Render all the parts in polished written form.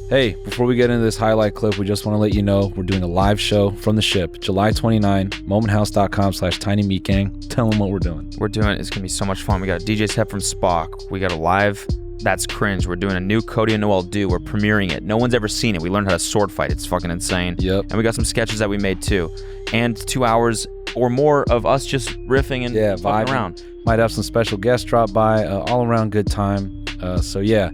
Hey, before we get into this highlight clip, we just want to let you know we're doing a live show from the ship, July 29, momenthouse.com/tinymeatgang. Tell them what we're doing. It's going to be so much fun. We got a DJ set from Spock. We got a live That's Cringe. We're doing a new Cody and Noel do. We're premiering it. No one's ever seen it. We learned how to sword fight. It's fucking insane. Yep. And we got some sketches that we made too. And 2 hours or more of us just riffing and fucking around. Might have some special guests drop by. All around good time. So yeah.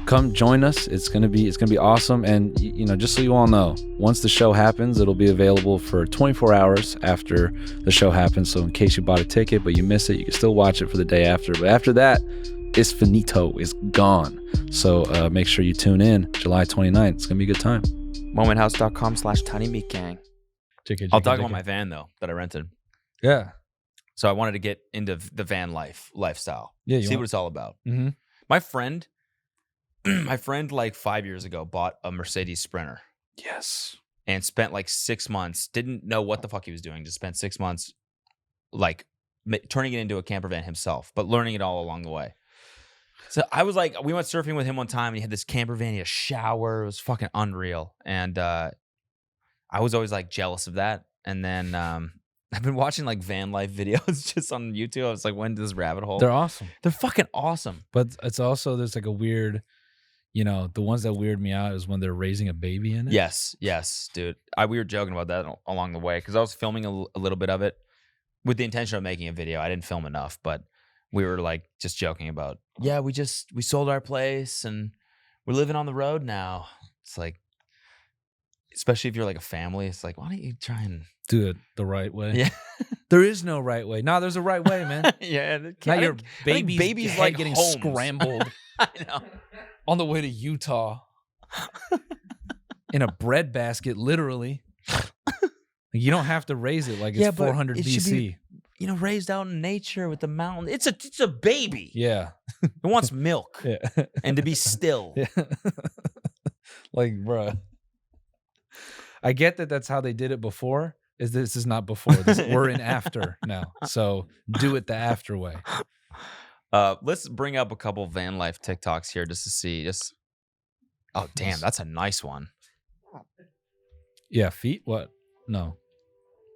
Come join us. It's gonna be awesome. And you know, just so you all know, once the show happens, it'll be available for 24 hours after the show happens. So in case you bought a ticket but you miss it, you can still watch it for the day after. But after that, it's finito. It's gone. So make sure you tune in July 29th. It's gonna be a good time. Momenthouse.com/tinymeatgang. I'll talk about my van though that I rented. Yeah. So I wanted to get into the van lifestyle. Yeah. See what it's all about. Mm-hmm. My friend like 5 years ago bought a Mercedes Sprinter. Yes. And spent like 6 months, didn't know what the fuck he was doing, just spent 6 months like turning it into a camper van himself, but learning it all along the way. So I was like, we went surfing with him one time and he had this camper van, he had a shower, it was fucking unreal. And I was always like jealous of that. And then I've been watching like van life videos just on YouTube. I was like, when did this rabbit hole? They're awesome. They're fucking awesome. But it's also, there's like a weird, you know, the ones that weird me out is when they're raising a baby in it. Yes, dude. We were joking about that along the way because I was filming a little bit of it with the intention of making a video. I didn't film enough, but we were like just joking about, yeah, we sold our place and we're living on the road now. It's like, especially if you're like a family, it's like, why don't you try and do it the right way? Yeah. There is no right way. No, there's a right way, man. Yeah. Not your baby's head like getting homes. scrambled I know. on the way to Utah in a bread basket, literally. You don't have to raise it like it's 400 BC. Be, raised out in nature with the mountain. It's a baby. Yeah. It wants milk. Yeah. And to be still. Yeah. Like, bruh. I get that that's how they did it before. This is not before. We're in after now. So do it the after way. Let's bring up a couple van life TikToks here just to see. Oh, damn, that's a nice one. Yeah, feet? What? No.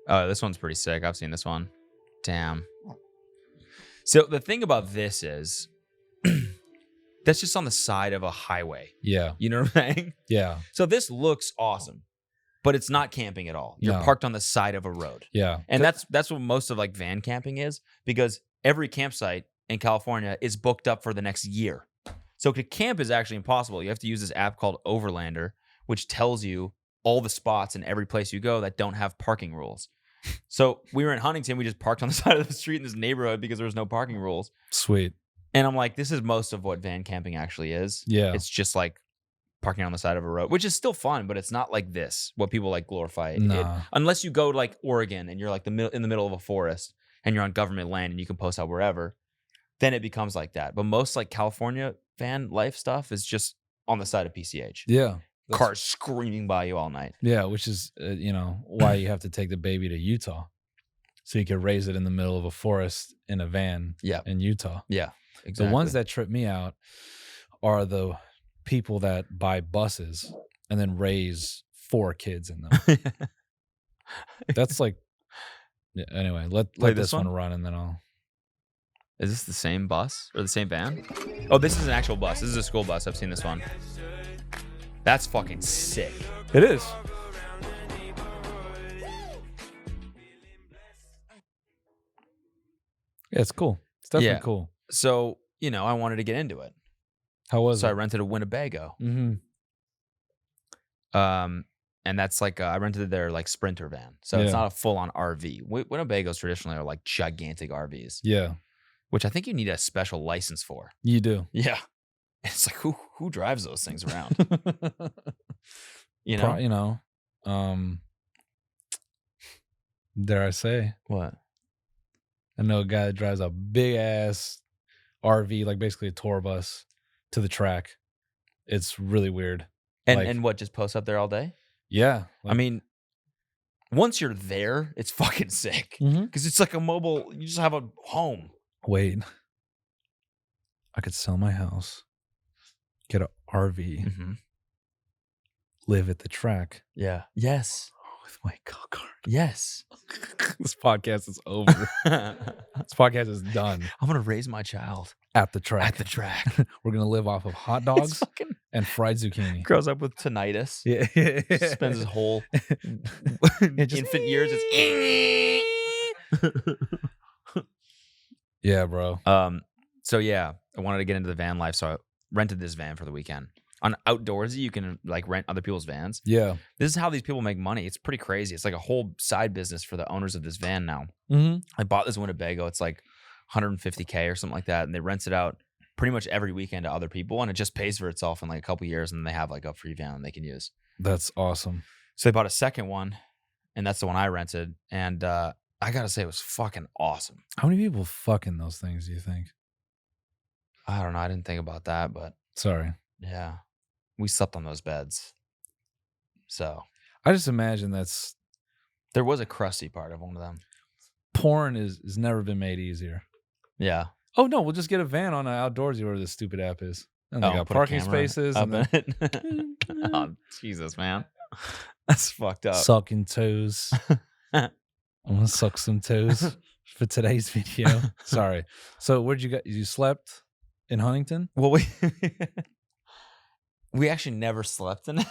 This one's pretty sick. I've seen this one. Damn. So the thing about this is, that's just on the side of a highway. Yeah. You know what I'm saying? Yeah. So this looks awesome, but it's not camping at all. You're parked on the side of a road. Yeah. And that's what most of like van camping is, because every campsite in California is booked up for the next year. So to camp is actually impossible. You have to use this app called Overlander, which tells you all the spots in every place you go that don't have parking rules. So we were in Huntington. We just parked on the side of the street in this neighborhood because there was no parking rules. Sweet. And I'm like, this is most of what van camping actually is. Yeah. It's just like parking on the side of a road, which is still fun, but it's not like this, what people like glorify it. Unless you go to like Oregon and you're like in the middle of a forest and you're on government land and you can post out wherever, then it becomes like that. But most like California van life stuff is just on the side of PCH. Yeah. Cars screaming by you all night. Yeah, which is, why you have to take the baby to Utah. So you can raise it in the middle of a forest in a van in Utah. Yeah, exactly. The ones that trip me out are the people that buy buses and then raise 4 kids in them. That's like, anyway, let this one run and then I'll. Is this the same bus or the same van? Oh, this is an actual bus. This is a school bus. I've seen this one. That's fucking sick. It is. Yeah, it's cool. It's definitely cool. So, I wanted to get into it. How was it? So I rented a Winnebago. Mm-hmm. And that's like, I rented their like Sprinter van. So it's not a full-on RV. Winnebagos traditionally are like gigantic RVs. Yeah. Which I think you need a special license for. You do. Yeah. It's like, who drives those things around? Dare I say? What? I know a guy that drives a big ass RV, like basically a tour bus, to the track. It's really weird. And what, just post up there all day? Yeah. I mean, once you're there, it's fucking sick. Because it's like a mobile, you just have a home. Wait. I could sell my house, get an RV, live at the track. Yeah. Yes. With my go-kart. Yes. This podcast is over. This podcast is done. I'm gonna raise my child At the track. at the track. We're going to live off of hot It's dogs fucking and fried zucchini. grows up with tinnitus. Yeah. Spends his whole just- infant years. Yeah, bro. So yeah, I wanted to get into the van life, so I rented this van for the weekend. On Outdoorsy, you can like rent other people's vans. Yeah. This is how these people make money. It's pretty crazy. It's like a whole side business for the owners of this van now. Mm-hmm. I bought this Winnebago. It's like $150K or something like that, and they rent it out pretty much every weekend to other people, and it just pays for itself in like a couple years, and then they have like a free van that they can use. That's awesome. So they bought a second one, and that's the one I rented, and I gotta say it was fucking awesome. How many people fuck in those things, do you think? I don't know. I didn't think about that, but Sorry. yeah, we slept on those beds. So I just imagine that's there was a crusty part of one of them. porn has never been made easier. Yeah. Oh no, we'll just get a van on an Outdoorsy, whatever this stupid app is. And they got put a parking camera spaces up and then in it. Oh, Jesus, man. That's fucked up. sucking toes. I'm gonna suck some toes for today's video. Sorry. So where'd you go? You slept in Huntington? Well, we actually never slept in it.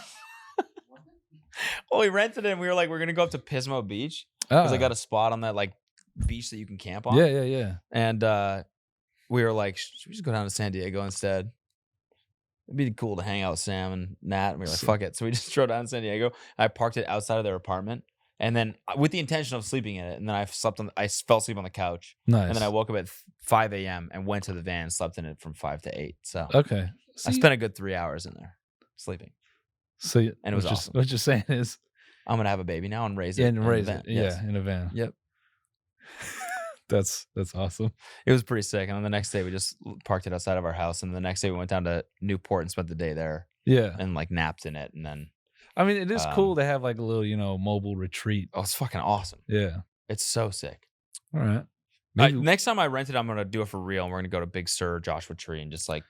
Well, we rented it and we were like, we're gonna go up to Pismo Beach because I got a spot on that like beach that you can camp on. Yeah. And we were like, should we just go down to San Diego instead? It'd be cool to hang out with Sam and Nat. And we were like, fuck it. So we just drove down to San Diego. I parked it outside of their apartment. And then with the intention of sleeping in it. And then I fell asleep on the couch. Nice. And then I woke up at 5 a.m. and went to the van and slept in it from 5 to 8. So Okay. I spent a good 3 hours in there sleeping. So And it was awesome. What you're saying is I'm going to have a baby now and raise it. yeah, and in a raise van. it. Yes. Yeah, in a van. Yep. That's awesome. It was pretty sick. And then the next day we just parked it outside of our house. And the next day we went down to Newport and spent the day there. Yeah. And like napped in it. And then I mean, it is cool to have like a little, mobile retreat. oh, it's fucking awesome. Yeah. It's so sick. All right. Maybe Next time I rent it, I'm going to do it for real. And we're going to go to Big Sur, Joshua Tree, and just like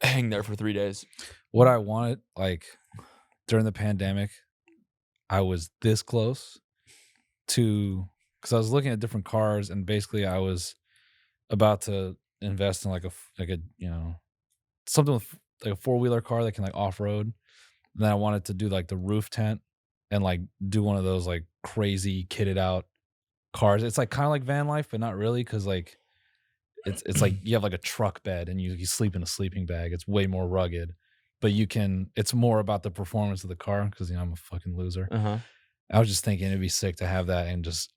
hang there for 3 days. what I wanted, like during the pandemic, I was this close to, because I was looking at different cars and basically I was about to invest in like a something with like a 4-wheeler car that can like off-road. And then I wanted to do like the roof tent and like do one of those like crazy kitted out cars. It's like kind of like van life, but not really, because like it's like you have like a truck bed and you sleep in a sleeping bag. It's way more rugged, but it's more about the performance of the car because I'm a fucking loser. Uh-huh. I was just thinking it'd be sick to have that and just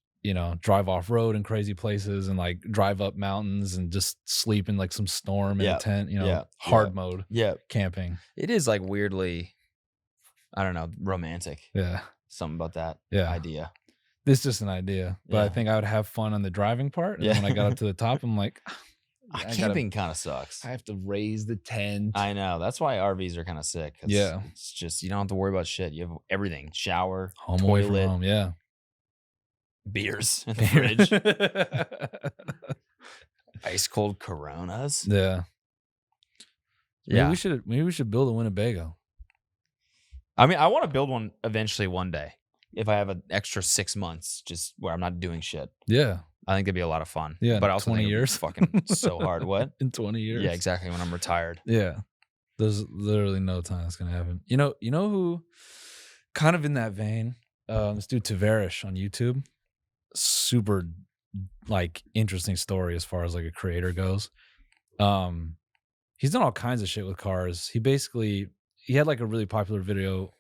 drive off road in crazy places and like drive up mountains and just sleep in like some storm in a tent. Hard mode. Yeah. Camping. It is like weirdly, I don't know, romantic. Yeah. Something about that idea. This is just an idea, but I think I would have fun on the driving part. And when I got up to the top, I'm like, camping kind of sucks. I have to raise the tent. I know. That's why RVs are kind of sick. Yeah. It's just, you don't have to worry about shit. You have everything. Shower, Home away from toilet, home. Yeah. beers in the fridge, ice cold Coronas. Yeah. Yeah. Maybe we should build a Winnebago. I mean, I want to build one eventually one day. If I have an extra 6 months, just where I'm not doing shit. Yeah. I think it'd be a lot of fun. Yeah. But I also 20 think years. fucking so hard. What? In 20 years. Yeah, exactly. When I'm retired. Yeah. There's literally no time that's gonna happen. You know who kind of in that vein, this dude Tavarish on YouTube. Super like interesting story as far as like a creator goes. He's done all kinds of shit with cars. He had like a really popular video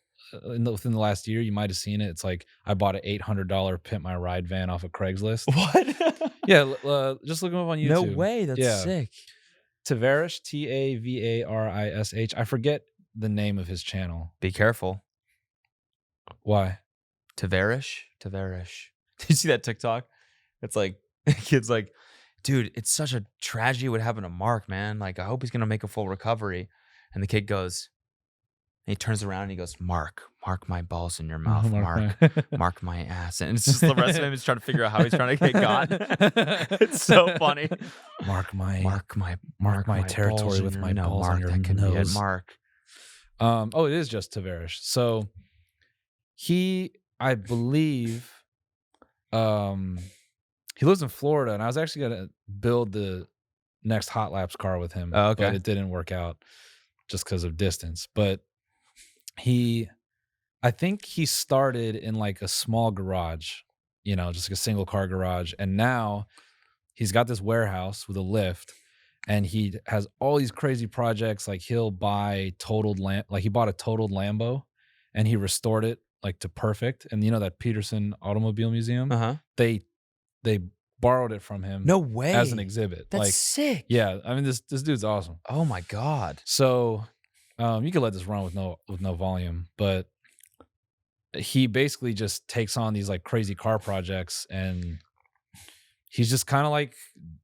within the last year. You might have seen it. It's like I bought an $800 Pimp My Ride van off of Craigslist. What? Yeah, just look him up on YouTube. No way. That's sick. Tavarish, Tavarish. I forget the name of his channel. Be careful. Why? Tavarish. Did you see that TikTok? It's like, kid's like, dude, it's such a tragedy what happened to Mark, man. Like, I hope he's going to make a full recovery. And the kid goes, and he turns around and he goes, Mark my balls in your mouth. Mark my ass. And it's just the rest of him is trying to figure out how he's trying to get got. It's so funny. Mark my territory with my balls on your that could be it, nose. Mark. Oh, it is just Tavares. So I believe, he lives in Florida, and I was actually gonna build the next Hot Laps car with him, Oh, but okay. it didn't work out just because of distance. But he, I think he started in like a small garage, just like a single car garage, and now he's got this warehouse with a lift, and he has all these crazy projects. Like he'll buy like he bought a totaled Lambo, and he restored it like to perfect. And that Peterson Automobile Museum, Uh-huh. they borrowed it from him. No way. As an exhibit. That's like, sick. yeah, I mean this dude's awesome. Oh my God. So, you could let this run with no volume, but he basically just takes on these like crazy car projects, and he's just kind of like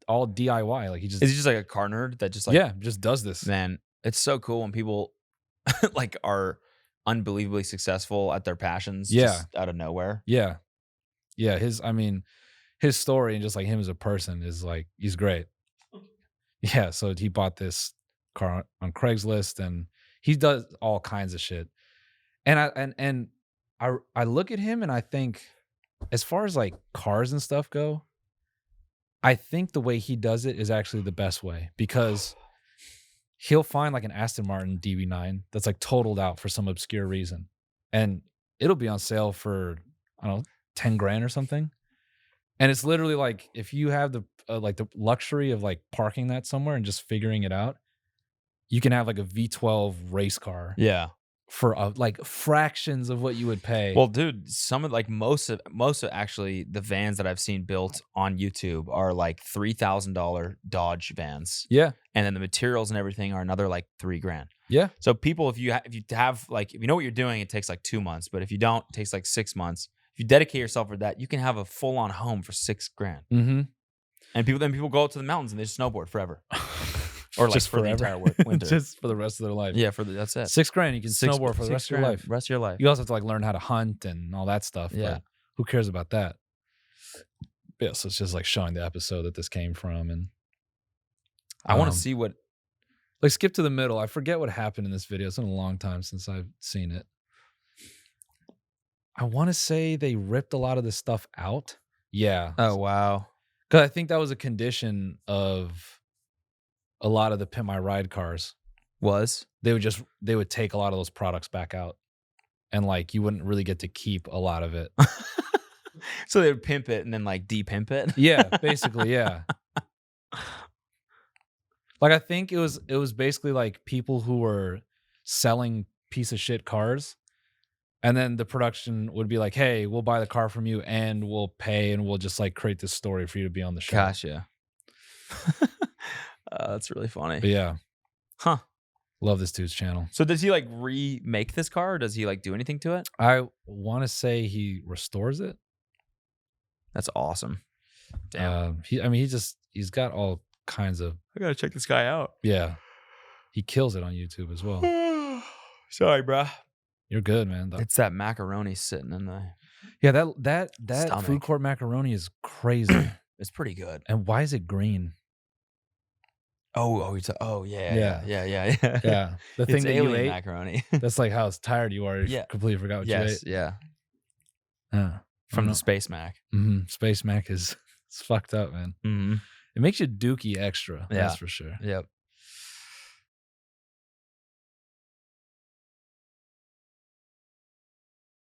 all DIY. Like Is he just like a car nerd that just like, just does this. man, it's so cool when people like are unbelievably successful at their passions just out of nowhere. Yeah. His story and just like him as a person is like, he's great. Yeah. So he bought this car on Craigslist, and he does all kinds of shit. And I look at him and I think, as far as like cars and stuff go, I think the way he does it is actually the best way, because he'll find like an Aston Martin DB9 that's like totaled out for some obscure reason, and it'll be on sale for, I don't know, 10 grand or something. And it's literally like, if you have the the luxury of like parking that somewhere and just figuring it out, you can have like a V12 race car. Yeah. For like fractions of what you would pay. Well, dude, some of like most of actually the vans that I've seen built on YouTube are like $3,000 Dodge vans. Yeah. And then the materials and everything are another like $3 grand. Yeah. So people, if you have like, if you know what you're doing, it takes like 2 months. But if you don't, it takes like 6 months. If you dedicate yourself for that, you can have a full on home for $6 grand. Mm-hmm. And people go out to the mountains and they just snowboard forever. Or like just for forever. the entire winter. Just for the rest of their life. Yeah, that's it. $6 grand, you can snowboard for the rest of your life. Rest of your life. You also have to like learn how to hunt and all that stuff. Yeah. But who cares about that? Yeah, so it's just like showing the episode that this came from. And I want to see what, like, skip to the middle. I forget what happened in this video. It's been a long time since I've seen it. I want to say they ripped a lot of this stuff out. Yeah. oh wow. Because I think that was a condition of a lot of the Pimp My Ride cars. They would take a lot of those products back out, and like you wouldn't really get to keep a lot of it. So they would pimp it and then like de-pimp it. Yeah, basically, yeah. Like I think it was basically like people who were selling piece of shit cars, and then the production would be like, "Hey, we'll buy the car from you and we'll pay, and we'll just like create this story for you to be on the show." Gotcha. That's really funny. But yeah. Huh. Love this dude's channel. So does he like remake this car, or does he like do anything to it? I want to say he restores it. That's awesome. Damn. He's got all kinds of. I gotta check this guy out. Yeah. He kills it on YouTube as well. Sorry, bruh. You're good, man. It's that macaroni sitting in the. Yeah, that stomach. food court macaroni is crazy. It's pretty good. And why is it green? Yeah. Yeah. The thing it's that you alien ate, macaroni. That's like how tired you are. You Yeah. completely forgot what you ate. Yeah. Yeah. From the Space Mac. Mm-hmm. Space Mac is it's fucked up, man. Mm-hmm. It makes you dookie extra. Yeah. That's for sure. Yep.